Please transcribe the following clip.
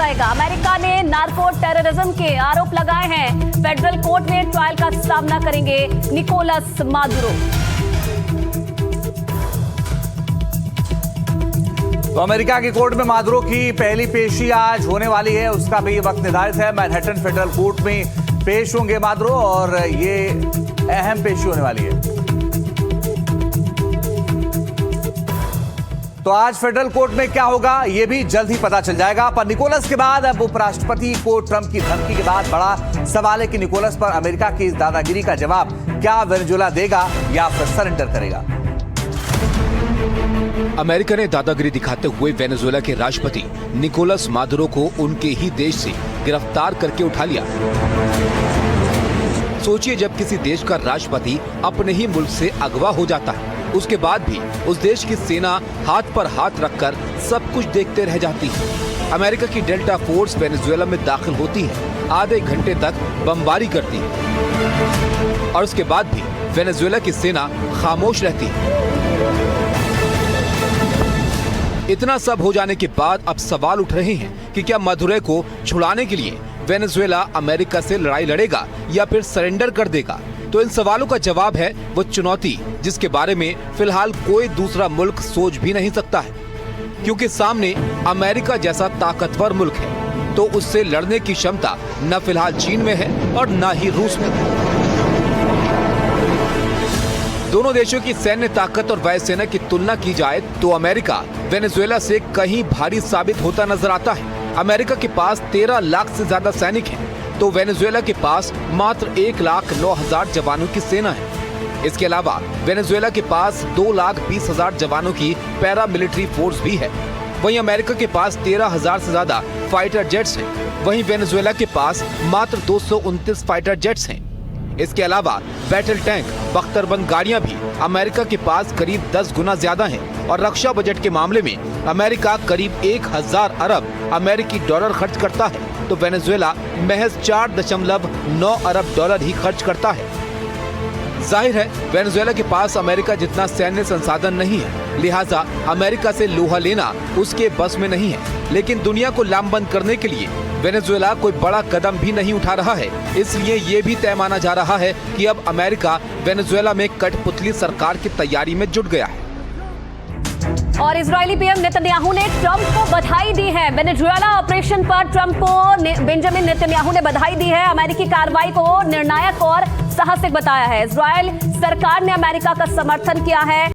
जाएगा। अमेरिका ने narco terrorism के आरोप लगाए हैं। फेडरल कोर्ट में ट्रायल का सामना करेंगे निकोलस मादुरो। तो अमेरिका की कोर्ट में मादुरो की पहली पेशी आज होने वाली है। उसका भी वक्त निर्धारित है। मैनहट्टन फेडरल कोर्ट में पेश होंगे मादुरो और ये अहम पेशी होने वाली है। तो आज फेडरल कोर्ट में क्या होगा यह भी जल्द ही पता चल जाएगा। पर निकोलस के बाद अब उपराष्ट्रपति को ट्रंप की धमकी के बाद बड़ा सवाल है कि निकोलस पर अमेरिका की इस दादागिरी का जवाब क्या वेनेजुएला देगा या फिर सरेंडर करेगा। अमेरिका ने दादागिरी दिखाते हुए वेनेजुएला के राष्ट्रपति निकोलस मादुरो को उनके ही देश से गिरफ्तार करके उठा लिया। सोचिए, जब किसी देश का राष्ट्रपति अपने ही मुल्क से अगवा हो जाता है, उसके बाद भी उस देश की सेना हाथ पर हाथ रखकर सब कुछ देखते रह जाती है। अमेरिका की डेल्टा फोर्स वेनेजुएला में दाखिल होती है, आधे घंटे तक बमबारी करती है और उसके बाद भी वेनेजुएला की सेना खामोश रहती है। इतना सब हो जाने के बाद अब सवाल उठ रहे हैं कि क्या मादुरो को छुड़ाने के लिए वेनेजुएला अमेरिका से लड़ाई लड़ेगा या फिर सरेंडर कर देगा। तो इन सवालों का जवाब है वो चुनौती जिसके बारे में फिलहाल कोई दूसरा मुल्क सोच भी नहीं सकता है, क्योंकि सामने अमेरिका जैसा ताकतवर मुल्क है तो उससे लड़ने की क्षमता न फिलहाल चीन में है और न ही रूस में। दोनों देशों की सैन्य ताकत और वायुसेना की तुलना की जाए तो अमेरिका वेनेजुएला से कहीं भारी साबित होता नजर आता है। अमेरिका के पास 13 लाख से ज्यादा सैनिक हैं, तो वेनेजुएला के पास मात्र 1,09,000 जवानों की सेना है। इसके अलावा वेनेजुएला के पास 2,20,000 जवानों की पैरा मिलिट्री फोर्स भी है। वहीं अमेरिका के पास 13,000 से ज्यादा फाइटर जेट्स हैं। वहीं वेनेजुएला के पास मात्र 229 फाइटर जेट्स हैं। इसके अलावा बैटल टैंक, बख्तरबंद गाड़ियां भी अमेरिका के पास करीब 10 गुना ज्यादा हैं और रक्षा बजट के मामले में अमेरिका करीब 1,000 अरब अमेरिकी डॉलर खर्च करता है, तो वेनेजुएला महज 4.9 अरब डॉलर ही खर्च करता है। जाहिर है वेनेजुएला के पास अमेरिका जितना सैन्य संसाधन नहीं है, लिहाजा अमेरिका से लोहा लेना उसके बस में नहीं है। लेकिन दुनिया को लामबंद करने के लिए वेनेजुएला कोई बड़ा कदम भी नहीं उठा रहा है, इसलिए ये भी तय माना जा रहा है कि अब अमेरिका वेनेजुएला में कठपुतली सरकार की तैयारी में जुट गया है। और इजरायली पीएम नेतन्याहू ने ट्रंप को बधाई दी है। वेनेजुएला ऑपरेशन पर ट्रंप को बेंजामिन नेतन्याहू ने बधाई दी है। अमेरिकी कार्रवाई को निर्णायक और साहसिक बताया है। इजरायल सरकार ने अमेरिका का समर्थन किया है।